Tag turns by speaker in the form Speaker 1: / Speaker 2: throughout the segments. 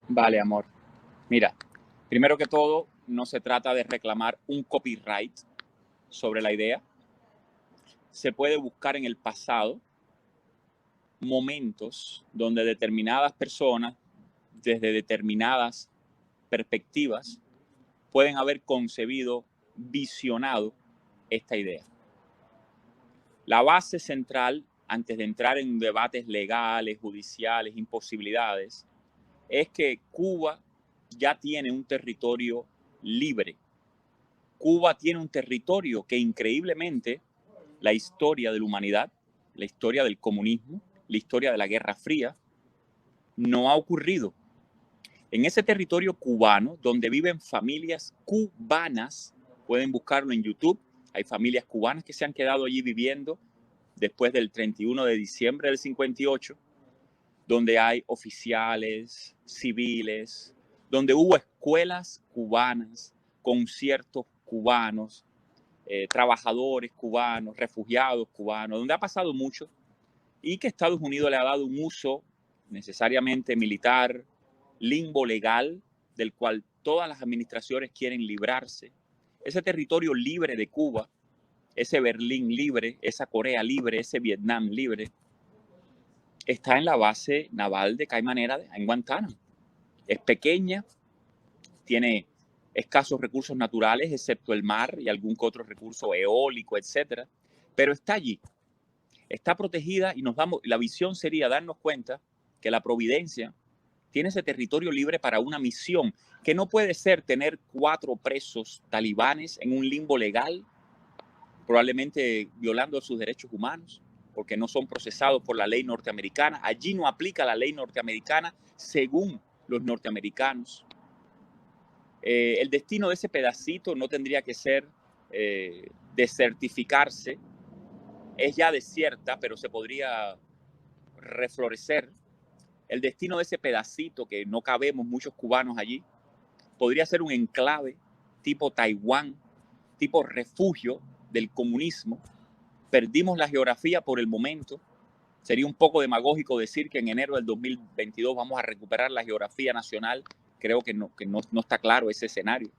Speaker 1: Vale, amor. Mira, primero que todo, no se trata de reclamar un copyright sobre la idea. Se puede buscar en el pasado momentos donde determinadas personas, desde determinadas perspectivas, pueden haber concebido, visionado esta idea. La base central, antes de entrar en debates legales, judiciales, imposibilidades, es que Cuba ya tiene un territorio libre. Cuba tiene un territorio que increíblemente la historia de la humanidad, la historia del comunismo, la historia de la Guerra Fría, no ha ocurrido. En ese territorio cubano, donde viven familias cubanas, pueden buscarlo en YouTube, hay familias cubanas que se han quedado allí viviendo después del 31 de diciembre del 58, donde hay oficiales, civiles, donde hubo escuelas cubanas, conciertos cubanos, trabajadores cubanos, refugiados cubanos, donde ha pasado mucho y que Estados Unidos le ha dado un uso necesariamente militar, limbo legal, del cual todas las administraciones quieren librarse. Ese territorio libre de Cuba, ese Berlín libre, esa Corea libre, ese Vietnam libre, está en la base naval de Caimanera en Guantánamo. Es pequeña, tiene escasos recursos naturales, excepto el mar y algún que otro recurso eólico, etcétera, pero está allí, está protegida y la visión sería darnos cuenta que la providencia tiene ese territorio libre para una misión que no puede ser tener 4 presos talibanes en un limbo legal, probablemente violando sus derechos humanos, porque no son procesados por la ley norteamericana. Allí no aplica la ley norteamericana según los norteamericanos. El destino de ese pedacito no tendría que ser desertificarse. Es ya desierta, pero se podría reflorecer. El destino de ese pedacito, que no cabemos muchos cubanos allí, podría ser un enclave tipo Taiwán, tipo refugio del comunismo. Perdimos la geografía por el momento. Sería un poco demagógico decir que en enero del 2022 vamos a recuperar la geografía nacional. Creo que no está claro ese escenario.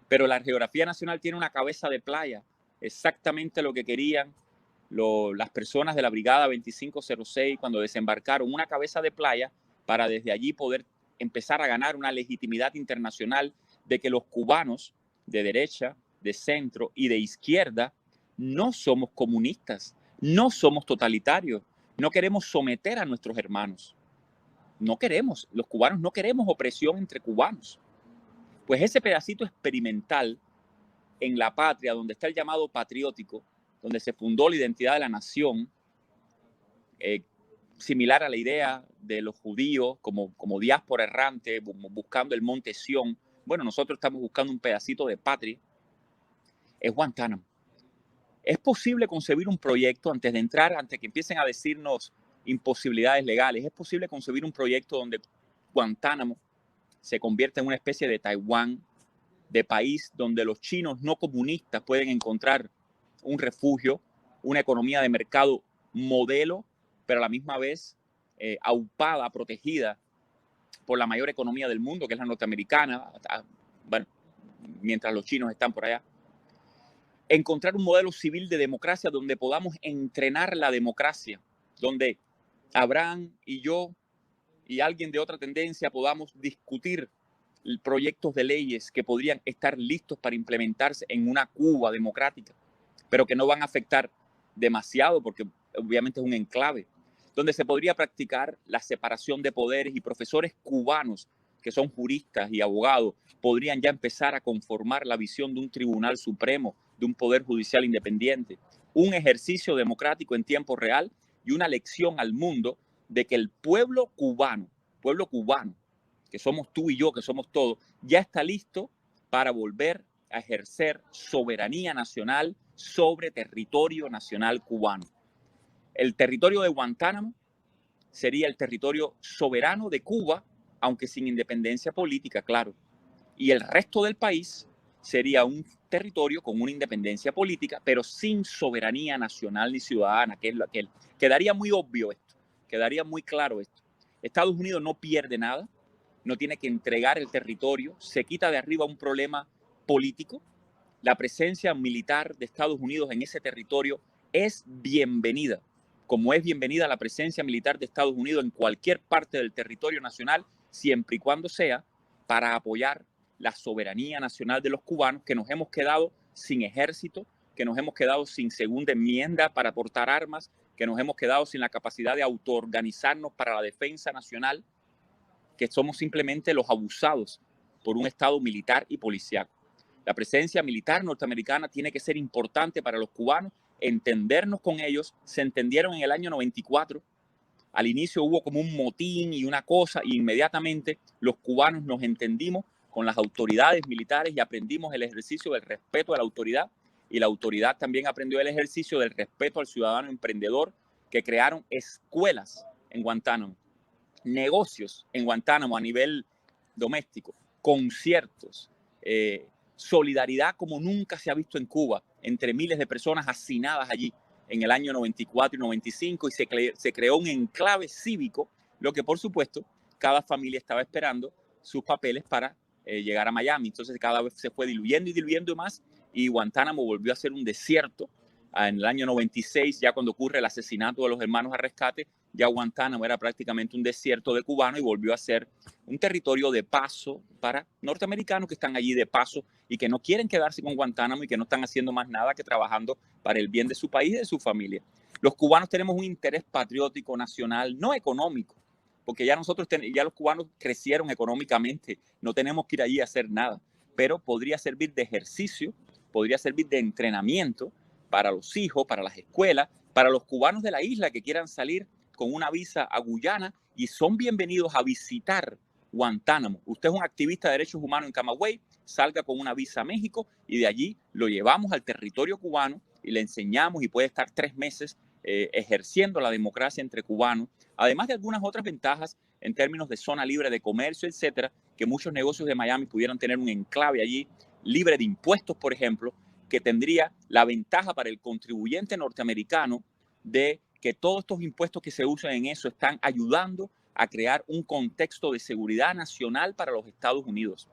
Speaker 1: Pero la geografía nacional tiene una cabeza de playa, exactamente lo que querían las personas de la Brigada 2506 cuando desembarcaron, una cabeza de playa para desde allí poder empezar a ganar una legitimidad internacional de que los cubanos de derecha, de centro y de izquierda no somos comunistas, no somos totalitarios, no queremos someter a nuestros hermanos, no queremos, los cubanos no queremos opresión entre cubanos. Pues ese pedacito experimental en la patria, donde está el llamado patriótico, donde se fundó la identidad de la nación, eh, similar a la idea de los judíos como diáspora errante, buscando el monte Sión. Bueno, nosotros estamos buscando un pedacito de patria, es Guantánamo. Es posible concebir un proyecto antes de entrar, antes que empiecen a decirnos imposibilidades legales, es posible concebir un proyecto donde Guantánamo se convierta en una especie de Taiwán, de país donde los chinos no comunistas pueden encontrar un refugio, una economía de mercado modelo, pero a la misma vez aupada, protegida por la mayor economía del mundo, que es la norteamericana, bueno, mientras los chinos están por allá. Encontrar un modelo civil de democracia donde podamos entrenar la democracia, donde Abraham y yo y alguien de otra tendencia podamos discutir proyectos de leyes que podrían estar listos para implementarse en una Cuba democrática, pero que no van a afectar demasiado porque obviamente es un enclave, donde se podría practicar la separación de poderes y profesores cubanos que son juristas y abogados podrían ya empezar a conformar la visión de un tribunal supremo, de un poder judicial independiente, un ejercicio democrático en tiempo real y una lección al mundo de que el pueblo cubano, que somos tú y yo, que somos todos, ya está listo para volver a ejercer soberanía nacional sobre territorio nacional cubano. El territorio de Guantánamo sería el territorio soberano de Cuba, aunque sin independencia política, claro. Y el resto del país sería un territorio con una independencia política, pero sin soberanía nacional ni ciudadana, que es lo que quedaría muy obvio esto, quedaría muy claro esto. Estados Unidos no pierde nada, no tiene que entregar el territorio, se quita de arriba un problema político. La presencia militar de Estados Unidos en ese territorio es bienvenida, como es bienvenida la presencia militar de Estados Unidos en cualquier parte del territorio nacional, siempre y cuando sea para apoyar la soberanía nacional de los cubanos, que nos hemos quedado sin ejército, que nos hemos quedado sin segunda enmienda para portar armas, que nos hemos quedado sin la capacidad de autoorganizarnos para la defensa nacional, que somos simplemente los abusados por un Estado militar y policíaco. La presencia militar norteamericana tiene que ser importante para los cubanos, entendernos con ellos. Se entendieron en el año 94. Al inicio hubo como un motín y una cosa, y inmediatamente los cubanos nos entendimos con las autoridades militares y aprendimos el ejercicio del respeto a la autoridad, y la autoridad también aprendió el ejercicio del respeto al ciudadano emprendedor, que crearon escuelas en Guantánamo, negocios en Guantánamo a nivel doméstico, conciertos, solidaridad como nunca se ha visto en Cuba, entre miles de personas hacinadas allí en el año 94 y 95, y se creó un enclave cívico, lo que por supuesto cada familia estaba esperando sus papeles para llegar a Miami. Entonces cada vez se fue diluyendo y diluyendo más, y Guantánamo volvió a ser un desierto. En el año 96, ya cuando ocurre el asesinato de los hermanos Arrescate, ya Guantánamo era prácticamente un desierto de cubanos y volvió a ser un territorio de paso para norteamericanos que están allí de paso y que no quieren quedarse con Guantánamo y que no están haciendo más nada que trabajando para el bien de su país y de su familia. Los cubanos tenemos un interés patriótico nacional, no económico, porque ya ya los cubanos crecieron económicamente, no tenemos que ir allí a hacer nada, pero podría servir de ejercicio, podría servir de entrenamiento para los hijos, para las escuelas, para los cubanos de la isla que quieran salir con una visa a Guyana, y son bienvenidos a visitar Guantánamo. Usted es un activista de derechos humanos en Camagüey, salga con una visa a México y de allí lo llevamos al territorio cubano y le enseñamos, y puede estar 3 meses ejerciendo la democracia entre cubanos, además de algunas otras ventajas en términos de zona libre de comercio, etcétera, que muchos negocios de Miami pudieran tener un enclave allí libre de impuestos, por ejemplo, que tendría la ventaja para el contribuyente norteamericano de que todos estos impuestos que se usan en eso están ayudando a crear un contexto de seguridad nacional para los Estados Unidos.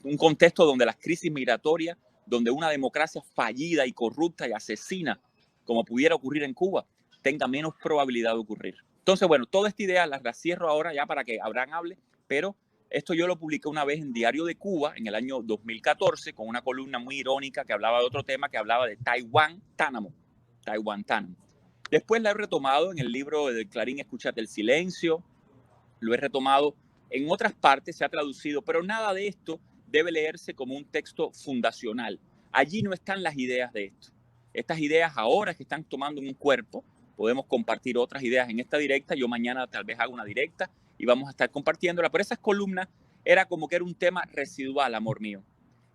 Speaker 1: Un contexto donde las crisis migratorias, donde una democracia fallida y corrupta y asesina, como pudiera ocurrir en Cuba, tenga menos probabilidad de ocurrir. Entonces, bueno, toda esta idea la cierro ahora ya para que Abraham hable, pero esto yo lo publiqué una vez en Diario de Cuba en el año 2014 con una columna muy irónica que hablaba de otro tema, que hablaba de Taiwán-Tánamo. Después la he retomado en el libro de Clarín Escúchate el Silencio, lo he retomado en otras partes, se ha traducido, pero nada de esto debe leerse como un texto fundacional. Allí no están las ideas de esto. Estas ideas ahora que están tomando un cuerpo, podemos compartir otras ideas en esta directa, yo mañana tal vez haga una directa y vamos a estar compartiéndola, pero esas columnas era como que era un tema residual, amor mío.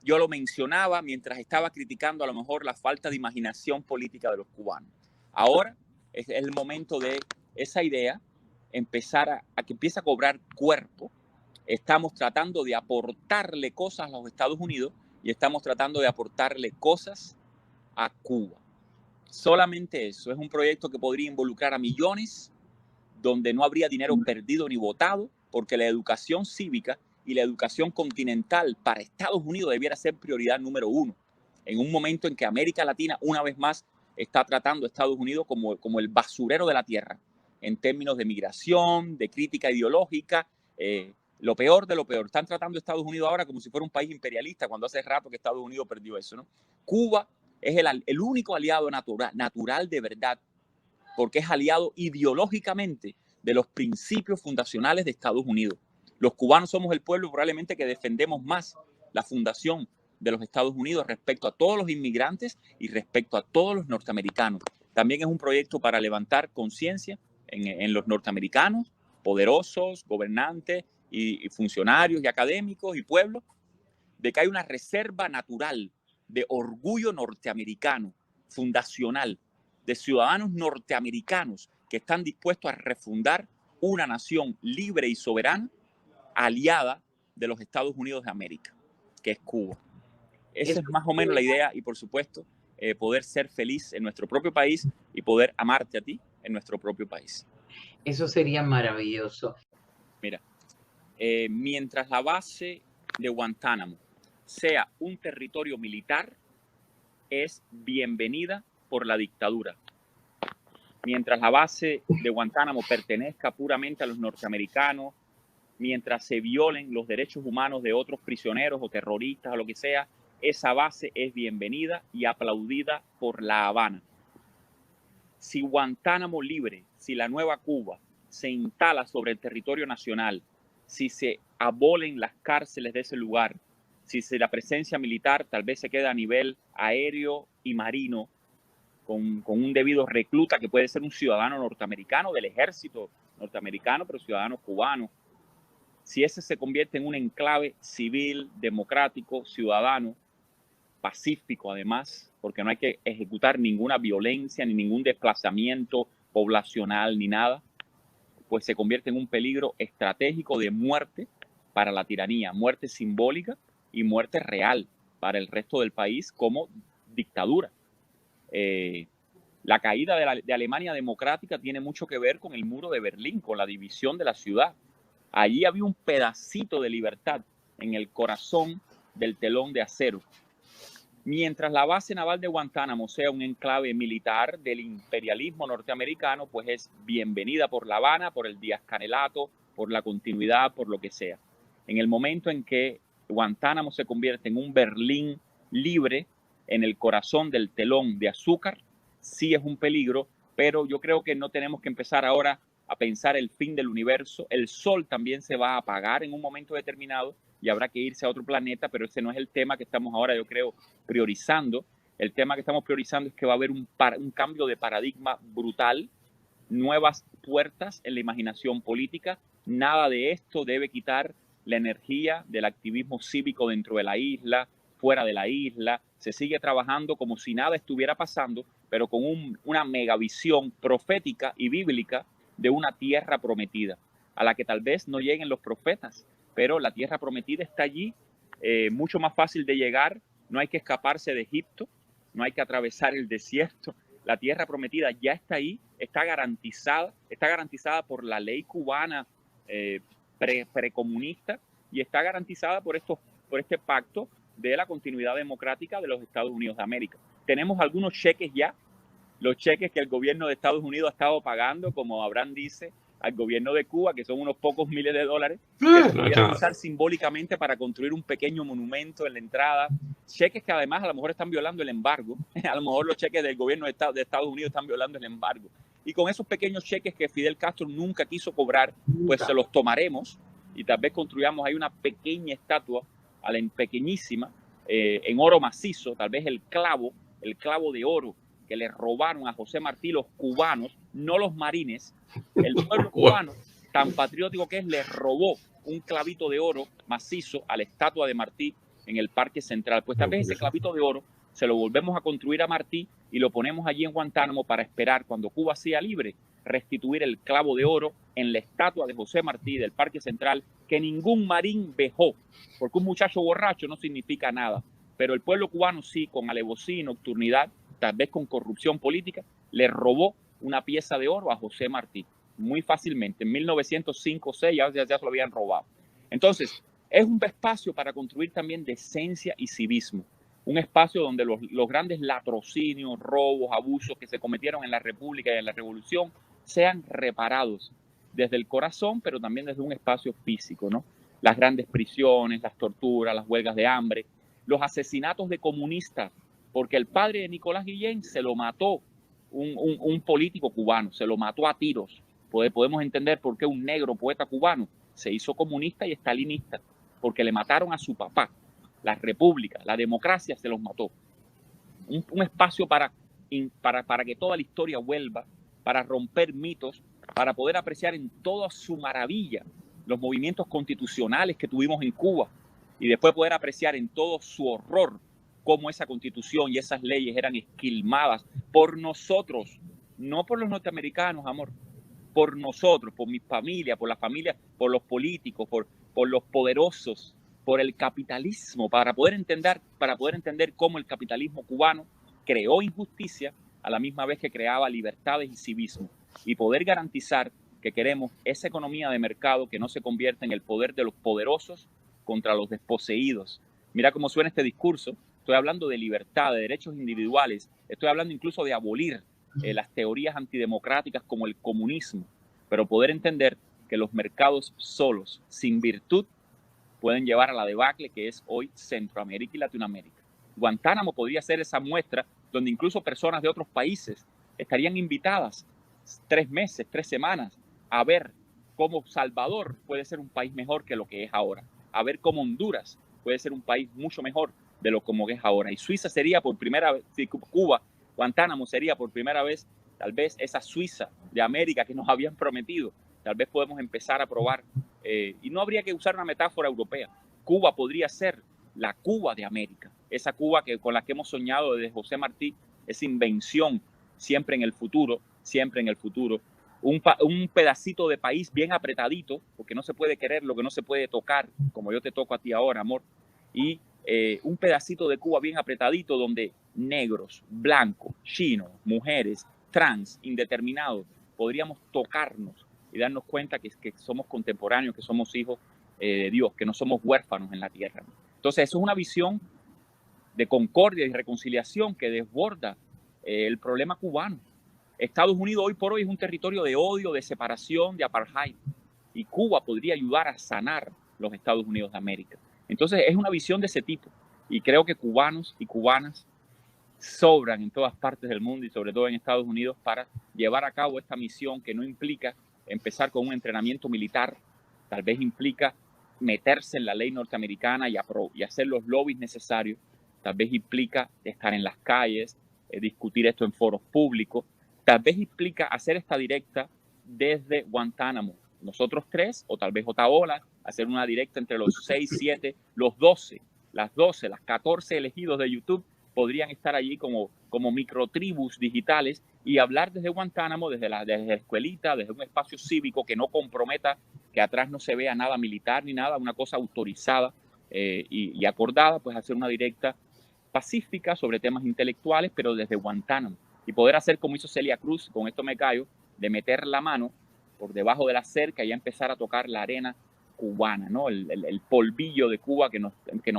Speaker 1: Yo lo mencionaba mientras estaba criticando a lo mejor la falta de imaginación política de los cubanos. Ahora es el momento de esa idea empezar a que empiece a cobrar cuerpo. Estamos tratando de aportarle cosas a los Estados Unidos y estamos tratando de aportarle cosas a Cuba. Solamente eso. Es un proyecto que podría involucrar a millones, donde no habría dinero perdido ni votado, porque la educación cívica y la educación continental para Estados Unidos debiera ser prioridad número 1. En un momento en que América Latina, una vez más, está tratando a Estados Unidos como el basurero de la tierra, en términos de migración, de crítica ideológica, lo peor de lo peor. Están tratando a Estados Unidos ahora como si fuera un país imperialista, cuando hace rato que Estados Unidos perdió eso, ¿no? Cuba es el único aliado natural de verdad, porque es aliado ideológicamente de los principios fundacionales de Estados Unidos. Los cubanos somos el pueblo probablemente que defendemos más la fundación de los Estados Unidos respecto a todos los inmigrantes y respecto a todos los norteamericanos. También es un proyecto para levantar conciencia en los norteamericanos, poderosos, gobernantes y funcionarios y académicos y pueblos, de que hay una reserva natural de orgullo norteamericano, fundacional, de ciudadanos norteamericanos que están dispuestos a refundar una nación libre y soberana, aliada de los Estados Unidos de América, que es Cuba. Esa es más o menos la idea, y por supuesto, poder ser feliz en nuestro propio país y poder amarte a ti en nuestro propio país.
Speaker 2: Eso sería maravilloso.
Speaker 1: Mira, mientras la base de Guantánamo sea un territorio militar, es bienvenida por la dictadura. Mientras la base de Guantánamo pertenezca puramente a los norteamericanos, mientras se violen los derechos humanos de otros prisioneros o terroristas o lo que sea, esa base es bienvenida y aplaudida por La Habana. Si Guantánamo libre, si la nueva Cuba se instala sobre el territorio nacional, si se abolen las cárceles de ese lugar, si la presencia militar tal vez se queda a nivel aéreo y marino, con un debido recluta que puede ser un ciudadano norteamericano del ejército norteamericano, pero ciudadano cubano, si ese se convierte en un enclave civil, democrático, ciudadano, pacífico además, porque no hay que ejecutar ninguna violencia ni ningún desplazamiento poblacional ni nada, pues se convierte en un peligro estratégico de muerte para la tiranía, muerte simbólica y muerte real para el resto del país como dictadura. La caída de Alemania democrática tiene mucho que ver con el muro de Berlín, con la división de la ciudad. Allí había un pedacito de libertad en el corazón del telón de acero. Mientras la base naval de Guantánamo sea un enclave militar del imperialismo norteamericano, pues es bienvenida por La Habana, por el Díaz-Canelato, por la continuidad, por lo que sea. En el momento en que Guantánamo se convierte en un Berlín libre, en el corazón del telón de azúcar, sí es un peligro, pero yo creo que no tenemos que empezar ahora a pensar el fin del universo. El sol también se va a apagar en un momento determinado y habrá que irse a otro planeta, pero ese no es el tema que estamos ahora, yo creo, priorizando. El tema que estamos priorizando es que va a haber un cambio de paradigma brutal, nuevas puertas en la imaginación política. Nada de esto debe quitar la energía del activismo cívico dentro de la isla, fuera de la isla. Se sigue trabajando como si nada estuviera pasando, pero con una megavisión profética y bíblica de una tierra prometida, a la que tal vez no lleguen los profetas, pero la tierra prometida está allí, mucho más fácil de llegar. No hay que escaparse de Egipto, no hay que atravesar el desierto. La tierra prometida ya está ahí, está garantizada por la ley cubana precomunista y está garantizada por este pacto de la continuidad democrática de los Estados Unidos de América. Tenemos algunos cheques ya, los cheques que el gobierno de Estados Unidos ha estado pagando, como Abraham dice, al gobierno de Cuba, que son unos pocos miles de dólares, que se pudieran usar simbólicamente para construir un pequeño monumento en la entrada. Cheques que además a lo mejor están violando el embargo. A lo mejor los cheques del gobierno de Estados Unidos están violando el embargo. Y con esos pequeños cheques que Fidel Castro nunca quiso cobrar, pues se los tomaremos y tal vez construyamos ahí una pequeña estatua, pequeñísima, en oro macizo, tal vez el clavo de oro que le robaron a José Martí los cubanos, no los marines. El pueblo cubano, tan patriótico que es, le robó un clavito de oro macizo a la estatua de Martí en el Parque Central. Pues tal vez ese clavito de oro se lo volvemos a construir a Martí y lo ponemos allí en Guantánamo para esperar, cuando Cuba sea libre, restituir el clavo de oro en la estatua de José Martí del Parque Central, que ningún marín vejó, porque un muchacho borracho no significa nada, pero el pueblo cubano sí, con alevosía y nocturnidad, tal vez con corrupción política, le robó una pieza de oro a José Martí, muy fácilmente. En 1905 o 6 ya se lo habían robado. Entonces, es un espacio para construir también decencia y civismo. Un espacio donde los grandes latrocinios, robos, abusos que se cometieron en la República y en la Revolución sean reparados desde el corazón, pero también desde un espacio físico, ¿no? Las grandes prisiones, las torturas, las huelgas de hambre, los asesinatos de comunistas, porque el padre de Nicolás Guillén se lo mató un político cubano, se lo mató a tiros. Podemos entender por qué un negro poeta cubano se hizo comunista y estalinista, porque le mataron a su papá. La república, la democracia se los mató. Un espacio para que toda la historia vuelva, para romper mitos, para poder apreciar en toda su maravilla los movimientos constitucionales que tuvimos en Cuba y después poder apreciar en todo su horror cómo esa constitución y esas leyes eran esquilmadas por nosotros, no por los norteamericanos, amor, por nosotros, por mi familia, por la familia, por los políticos, por los poderosos, por el capitalismo, para poder entender cómo el capitalismo cubano creó injusticia a la misma vez que creaba libertades y civismo, y poder garantizar que queremos esa economía de mercado que no se convierta en el poder de los poderosos contra los desposeídos. Mira cómo suena este discurso. Estoy hablando de libertad, de derechos individuales. Estoy hablando incluso de abolir las teorías antidemocráticas como el comunismo, pero poder entender que los mercados solos, sin virtud, pueden llevar a la debacle que es hoy Centroamérica y Latinoamérica. Guantánamo podría ser esa muestra donde incluso personas de otros países estarían invitadas 3 meses, 3 semanas a ver cómo Salvador puede ser un país mejor que lo que es ahora, a ver cómo Honduras puede ser un país mucho mejor de lo como es ahora. Y Suiza sería por primera vez, Cuba, Guantánamo sería por primera vez tal vez esa Suiza de América que nos habían prometido. Tal vez podemos empezar a probar, y no habría que usar una metáfora europea. Cuba podría ser la Cuba de América, esa Cuba con la que hemos soñado desde José Martí, esa invención siempre en el futuro, siempre en el futuro. Un pedacito de país bien apretadito, porque no se puede querer lo que no se puede tocar, como yo te toco a ti ahora, amor, y un pedacito de Cuba bien apretadito donde negros, blancos, chinos, mujeres, trans, indeterminados, podríamos tocarnos y darnos cuenta que somos contemporáneos, que somos hijos de Dios, que no somos huérfanos en la tierra. Entonces, eso es una visión de concordia y reconciliación que desborda el problema cubano. Estados Unidos hoy por hoy es un territorio de odio, de separación, de apartheid. Y Cuba podría ayudar a sanar los Estados Unidos de América. Entonces, es una visión de ese tipo. Y creo que cubanos y cubanas sobran en todas partes del mundo y sobre todo en Estados Unidos para llevar a cabo esta misión que no implica empezar con un entrenamiento militar, tal vez implica meterse en la ley norteamericana y hacer los lobbies necesarios, tal vez implica estar en las calles, discutir esto en foros públicos, tal vez implica hacer esta directa desde Guantánamo, nosotros 3 o tal vez Otaola, hacer una directa entre los 6, 7, los 12, las 12, las 14 elegidos de YouTube podrían estar allí como microtribus digitales y hablar desde Guantánamo, desde la escuelita, desde un espacio cívico que no comprometa, que atrás no se vea nada militar ni nada, una cosa autorizada y acordada, pues hacer una directa pacífica sobre temas intelectuales, pero desde Guantánamo. Y poder hacer como hizo Celia Cruz, con esto me callo, de meter la mano por debajo de la cerca y empezar a tocar la arena cubana, ¿no? El polvillo de Cuba que nos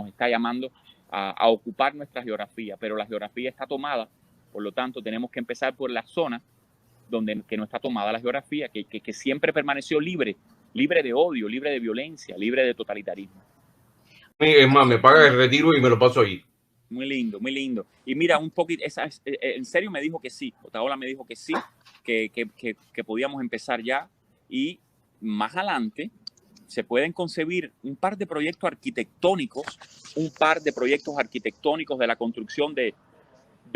Speaker 1: está llamando a ocupar nuestra geografía, pero la geografía está tomada, por lo tanto tenemos que empezar por la zona que no está tomada la geografía, que siempre permaneció libre de odio, libre de violencia, libre de totalitarismo.
Speaker 2: Es más, me paga el retiro y me lo paso ahí.
Speaker 1: Muy lindo, muy lindo. Y mira, un poquito, en serio me dijo que sí, Otaola me dijo que sí, que podíamos empezar ya y más adelante se pueden concebir un par de proyectos arquitectónicos de la construcción de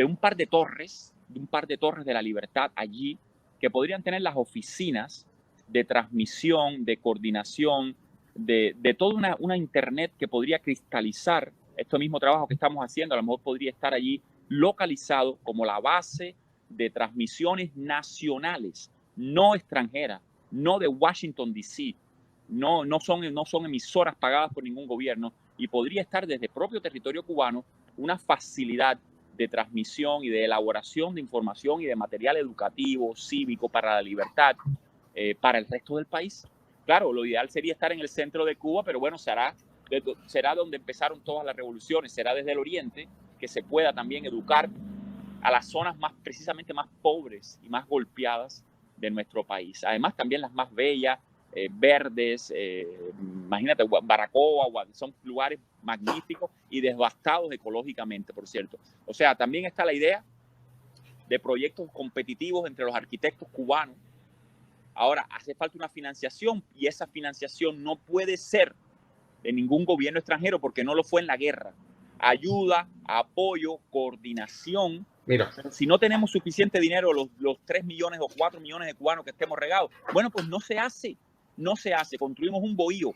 Speaker 1: un par de torres, de la libertad allí, que podrían tener las oficinas de transmisión, de coordinación, de toda una internet que podría cristalizar este mismo trabajo que estamos haciendo. A lo mejor podría estar allí localizado como la base de transmisiones nacionales, no extranjeras, no de Washington, D.C., no son emisoras pagadas por ningún gobierno, y podría estar desde el propio territorio cubano una facilidad de transmisión y de elaboración de información y de material educativo, cívico, para la libertad, para el resto del país. Claro, lo ideal sería estar en el centro de Cuba, pero bueno, será donde empezaron todas las revoluciones, será desde el oriente que se pueda también educar a las zonas precisamente más pobres y más golpeadas de nuestro país. Además, también las más bellas, verdes, imagínate, Baracoa, son lugares magníficos y devastados ecológicamente, por cierto. O sea, también está la idea de proyectos competitivos entre los arquitectos cubanos. Ahora, hace falta una financiación y esa financiación no puede ser de ningún gobierno extranjero porque no lo fue en la guerra. Ayuda, apoyo, coordinación.
Speaker 2: Mira,
Speaker 1: pero si no tenemos suficiente dinero, los 3 millones o 4 millones de cubanos que estemos regados, bueno, pues no se hace. Construimos un bohío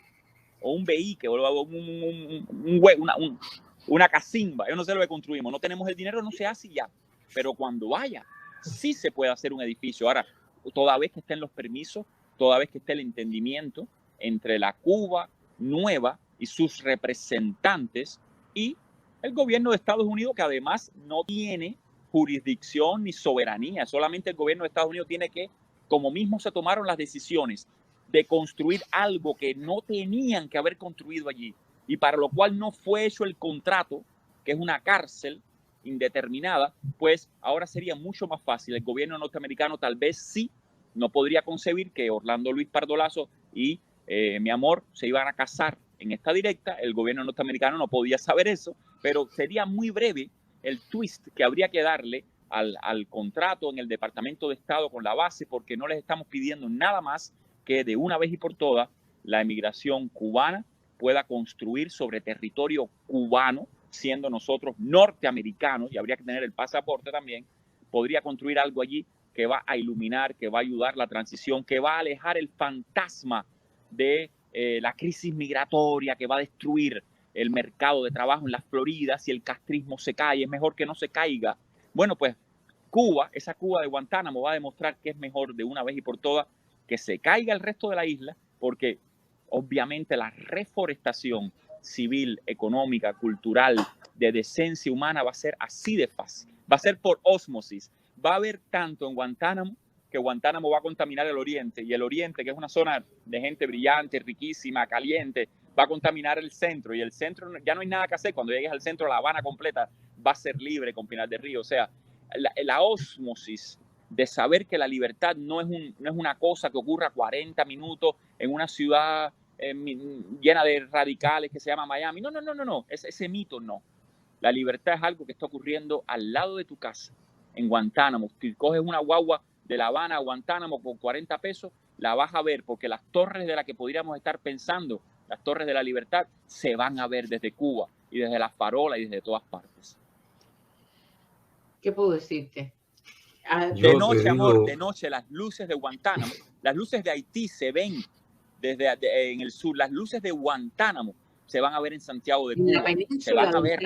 Speaker 1: o un veíque o una cacimba. Yo no sé lo que construimos. No tenemos el dinero, no se hace ya. Pero cuando vaya, sí se puede hacer un edificio. Ahora, toda vez que estén los permisos, toda vez que esté el entendimiento entre la Cuba nueva y sus representantes y el gobierno de Estados Unidos, que además no tiene jurisdicción ni soberanía. Solamente el gobierno de Estados Unidos tiene que como mismo se tomaron las decisiones de construir algo que no tenían que haber construido allí y para lo cual no fue hecho el contrato, que es una cárcel indeterminada, pues ahora sería mucho más fácil. El gobierno norteamericano tal vez sí no podría concebir que Orlando Luis Pardo Lazo y mi amor se iban a casar en esta directa. El gobierno norteamericano no podía saber eso, pero sería muy breve el twist que habría que darle al contrato en el Departamento de Estado con la base, porque no les estamos pidiendo nada más que de una vez y por todas la emigración cubana pueda construir sobre territorio cubano, siendo nosotros norteamericanos, y habría que tener el pasaporte también, podría construir algo allí que va a iluminar, que va a ayudar la transición, que va a alejar el fantasma de la crisis migratoria, que va a destruir el mercado de trabajo en la Florida. Si el castrismo se cae, es mejor que no se caiga. Bueno, pues Cuba, esa Cuba de Guantánamo, va a demostrar que es mejor de una vez y por todas que se caiga el resto de la isla, porque obviamente la reforestación civil, económica, cultural, de decencia humana va a ser así de fácil. Va a ser por ósmosis. Va a haber tanto en Guantánamo, que Guantánamo va a contaminar el oriente, y el oriente, que es una zona de gente brillante, riquísima, caliente, va a contaminar el centro, y el centro ya no hay nada que hacer. Cuando llegues al centro, La Habana completa va a ser libre con Pinar del Río. O sea, la ósmosis de saber que la libertad no es una cosa que ocurra 40 minutos en una ciudad llena de radicales que se llama Miami. No. Ese mito no. La libertad es algo que está ocurriendo al lado de tu casa, en Guantánamo. Si coges una guagua de La Habana a Guantánamo por 40 pesos, la vas a ver, porque las torres de las que podríamos estar pensando, las torres de la libertad, se van a ver desde Cuba y desde las farolas y desde todas partes.
Speaker 3: ¿Qué puedo decirte?
Speaker 1: De noche, amor, de noche, las luces de Guantánamo, las luces de Haití se ven en el sur, las luces de Guantánamo se van a ver en Santiago de Cuba. Se van a ver.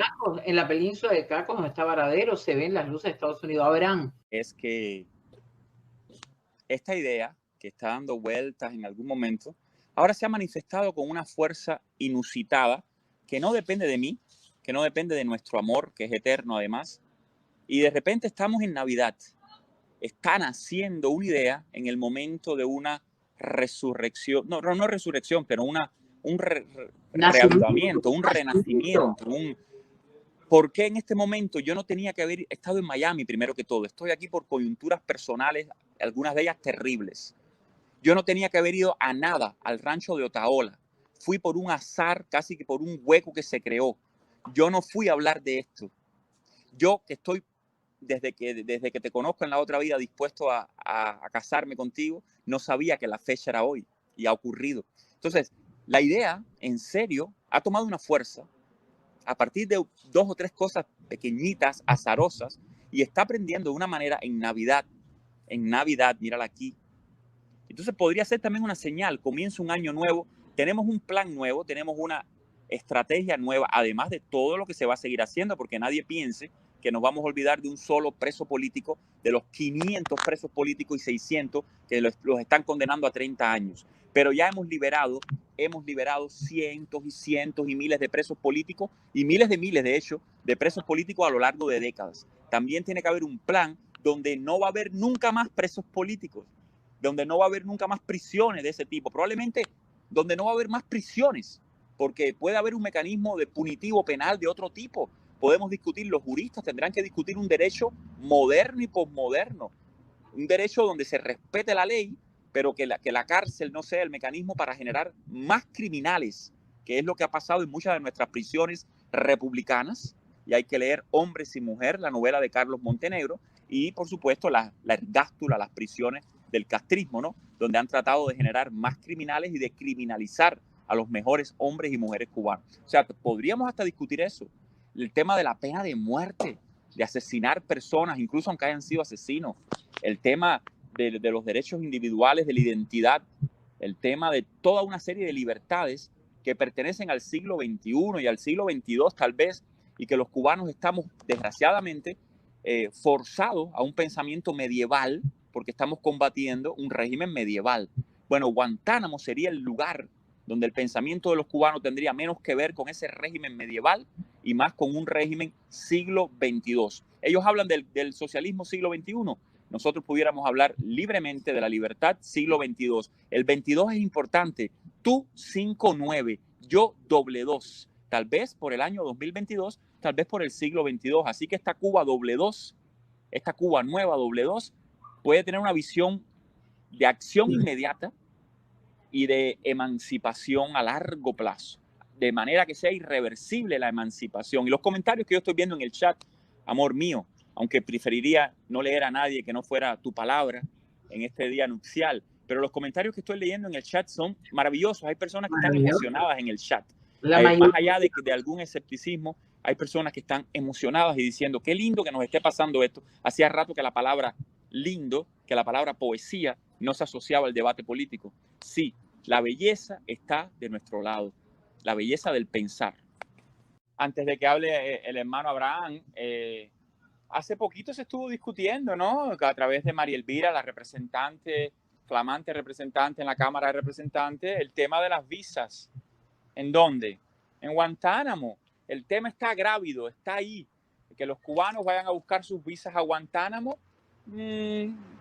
Speaker 3: En la península de Cacos, donde está Varadero, se ven las luces de Estados Unidos. Habrán.
Speaker 1: Es que esta idea que está dando vueltas en algún momento, ahora se ha manifestado con una fuerza inusitada que no depende de mí, que no depende de nuestro amor, que es eterno además, y de repente estamos en Navidad. Está naciendo una idea en el momento de una resurrección, no resurrección, pero un reavivamiento, un renacimiento. ¿Por qué en este momento yo no tenía que haber estado en Miami primero que todo? Estoy aquí por coyunturas personales, algunas de ellas terribles. Yo no tenía que haber ido a nada al rancho de Otaola. Fui por un azar, casi que por un hueco que se creó. Yo no fui a hablar de esto. Yo que estoy desde que te conozco en la otra vida dispuesto a casarme contigo, no sabía que la fecha era hoy y ha ocurrido. Entonces, la idea, en serio, ha tomado una fuerza a partir de 2 o 3 cosas pequeñitas, azarosas, y está aprendiendo de una manera en Navidad, mírala aquí. Entonces podría ser también una señal, comienza un año nuevo, tenemos un plan nuevo, tenemos una estrategia nueva, además de todo lo que se va a seguir haciendo, porque nadie piense que nos vamos a olvidar de un solo preso político, de los 500 presos políticos y 600 que los están condenando a 30 años. Pero ya hemos liberado cientos y cientos y miles de presos políticos y miles, de hecho, de presos políticos a lo largo de décadas. También tiene que haber un plan donde no va a haber nunca más presos políticos, donde no va a haber nunca más prisiones de ese tipo, probablemente donde no va a haber más prisiones, porque puede haber un mecanismo de punitivo penal de otro tipo. Podemos discutir, los juristas tendrán que discutir un derecho moderno y posmoderno, un derecho donde se respete la ley, pero que la cárcel no sea el mecanismo para generar más criminales, que es lo que ha pasado en muchas de nuestras prisiones republicanas. Y hay que leer Hombres y Mujer, la novela de Carlos Montenegro, y por supuesto la ergástula, las prisiones del castrismo, ¿no? Donde han tratado de generar más criminales y de criminalizar a los mejores hombres y mujeres cubanos. O sea, podríamos hasta discutir eso. El tema de la pena de muerte, de asesinar personas, incluso aunque hayan sido asesinos. El tema de los derechos individuales, de la identidad. El tema de toda una serie de libertades que pertenecen al siglo XXI y al siglo XXII tal vez, y que los cubanos estamos desgraciadamente forzados a un pensamiento medieval, porque estamos combatiendo un régimen medieval. Bueno, Guantánamo sería el lugar donde el pensamiento de los cubanos tendría menos que ver con ese régimen medieval y más con un régimen siglo XXII. Ellos hablan del socialismo siglo XXI. nosotros pudiéramos hablar libremente de la libertad siglo XXII. El 22 es importante. Tú 5-9, yo 2-2. Tal vez por el año 2022, tal vez por el siglo XXII. Así que esta Cuba 2-2, esta Cuba nueva 2-2, puede tener una visión de acción inmediata y de emancipación a largo plazo, de manera que sea irreversible la emancipación. Y los comentarios que yo estoy viendo en el chat, amor mío, aunque preferiría no leer a nadie que no fuera tu palabra en este día nupcial, pero los comentarios que estoy leyendo en el chat son maravillosos. Hay personas que están emocionadas en el chat. Más allá de algún escepticismo, hay personas que están emocionadas y diciendo, qué lindo que nos esté pasando esto. Hacía rato que la palabra lindo, que la palabra poesía no se asociaba al debate político. Sí, la belleza está de nuestro lado, la belleza del pensar. Antes de que hable el hermano Abraham, hace poquito se estuvo discutiendo, ¿no? A través de María Elvira, la representante, flamante representante en la Cámara de Representantes, el tema de las visas. ¿En dónde? En Guantánamo. El tema está grávido, está ahí. Que los cubanos vayan a buscar sus visas a Guantánamo.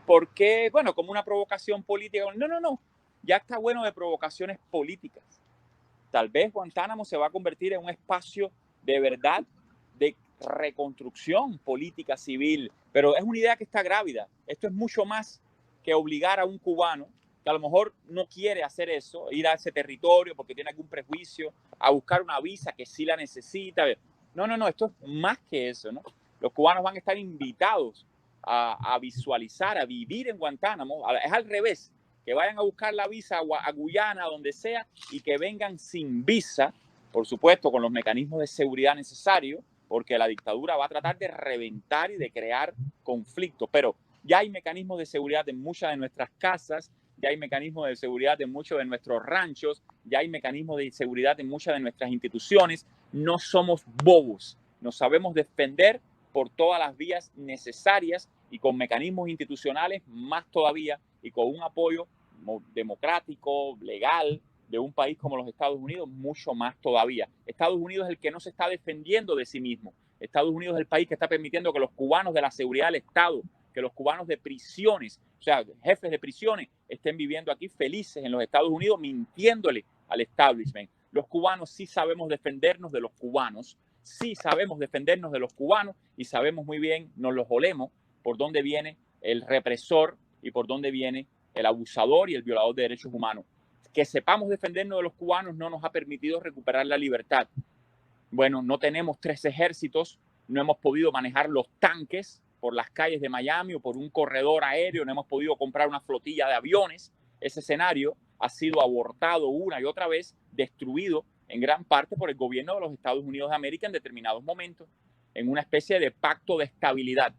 Speaker 1: ¿Por qué? Bueno, como una provocación política. No. Ya está bueno de provocaciones políticas. Tal vez Guantánamo se va a convertir en un espacio de verdad, de reconstrucción política civil. Pero es una idea que está grávida. Esto es mucho más que obligar a un cubano que a lo mejor no quiere hacer eso, ir a ese territorio porque tiene algún prejuicio, a buscar una visa que sí la necesita. No, esto es más que eso, ¿no? Los cubanos van a estar invitados a visualizar, a vivir en Guantánamo. Es al revés, que vayan a buscar la visa a Guyana, donde sea, y que vengan sin visa, por supuesto, con los mecanismos de seguridad necesarios, porque la dictadura va a tratar de reventar y de crear conflictos. Pero ya hay mecanismos de seguridad en muchas de nuestras casas, ya hay mecanismos de seguridad en muchos de nuestros ranchos, ya hay mecanismos de seguridad en muchas de nuestras instituciones. No somos bobos, nos sabemos defender por todas las vías necesarias y con mecanismos institucionales más todavía y con un apoyo democrático, legal, de un país como los Estados Unidos, mucho más todavía. Estados Unidos es el que no se está defendiendo de sí mismo. Estados Unidos es el país que está permitiendo que los cubanos de la seguridad del Estado, que los cubanos de prisiones, o sea, jefes de prisiones, estén viviendo aquí felices en los Estados Unidos, mintiéndole al establishment. Los cubanos sí sabemos defendernos de los cubanos, sí sabemos defendernos de los cubanos y sabemos muy bien, nos los olemos, por dónde viene el represor y por dónde viene el abusador y el violador de derechos humanos. Que sepamos defendernos de los cubanos no nos ha permitido recuperar la libertad. Bueno, no tenemos 3 ejércitos, no hemos podido manejar los tanques por las calles de Miami o por un corredor aéreo, no hemos podido comprar una flotilla de aviones. Ese escenario ha sido abortado una y otra vez, destruido en gran parte por el gobierno de los Estados Unidos de América en determinados momentos, en una especie de pacto de estabilidad.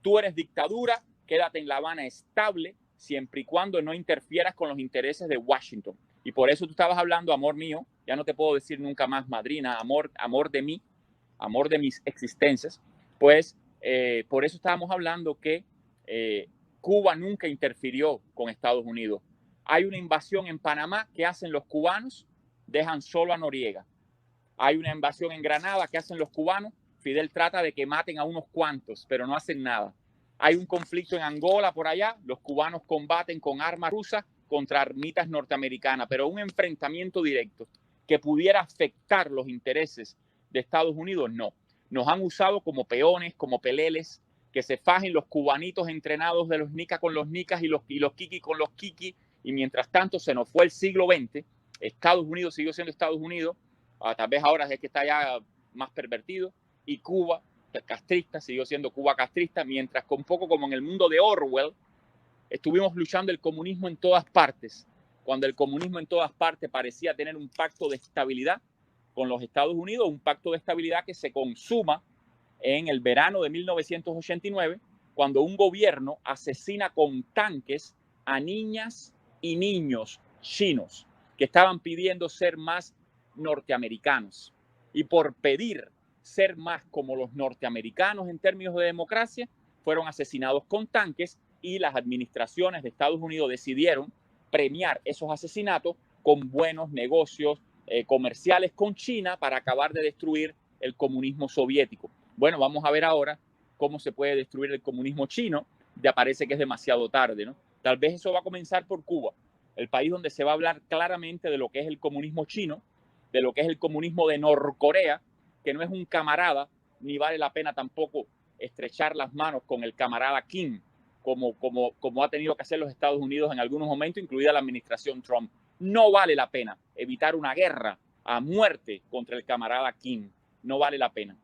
Speaker 1: Tú eres dictadura, quédate en La Habana estable, siempre y cuando no interfieras con los intereses de Washington. Y por eso tú estabas hablando, amor mío, ya no te puedo decir nunca más madrina, amor de mí, amor de mis existencias, pues por eso estábamos hablando que Cuba nunca interfirió con Estados Unidos. Hay una invasión en Panamá que hacen los cubanos, dejan solo a Noriega. Hay una invasión en Granada que hacen los cubanos, Fidel trata de que maten a unos cuantos, pero no hacen nada. Hay un conflicto en Angola por allá, los cubanos combaten con armas rusas contra armitas norteamericanas, pero un enfrentamiento directo que pudiera afectar los intereses de Estados Unidos, no. Nos han usado como peones, como peleles, que se fajen los cubanitos entrenados de los nicas con los nicas y los kiki con los kiki, y mientras tanto se nos fue el siglo XX, Estados Unidos siguió siendo Estados Unidos, tal vez ahora es que está ya más pervertido, y Cuba castrista siguió siendo Cuba castrista, mientras que un poco como en el mundo de Orwell, estuvimos luchando el comunismo en todas partes, cuando el comunismo en todas partes parecía tener un pacto de estabilidad con los Estados Unidos, un pacto de estabilidad que se consuma en el verano de 1989, cuando un gobierno asesina con tanques a niñas y niños chinos que estaban pidiendo ser más norteamericanos. Y por pedir ser más como los norteamericanos en términos de democracia, fueron asesinados con tanques y las administraciones de Estados Unidos decidieron premiar esos asesinatos con buenos negocios comerciales con China para acabar de destruir el comunismo soviético. Bueno, vamos a ver ahora cómo se puede destruir el comunismo chino ya parece que es demasiado tarde, ¿no? Tal vez eso va a comenzar por Cuba, el país donde se va a hablar claramente de lo que es el comunismo chino, de lo que es el comunismo de Norcorea, que no es un camarada, ni vale la pena tampoco estrechar las manos con el camarada Kim, como ha tenido que hacer los Estados Unidos en algunos momentos, incluida la administración Trump. No vale la pena evitar una guerra a muerte contra el camarada Kim. No vale la pena.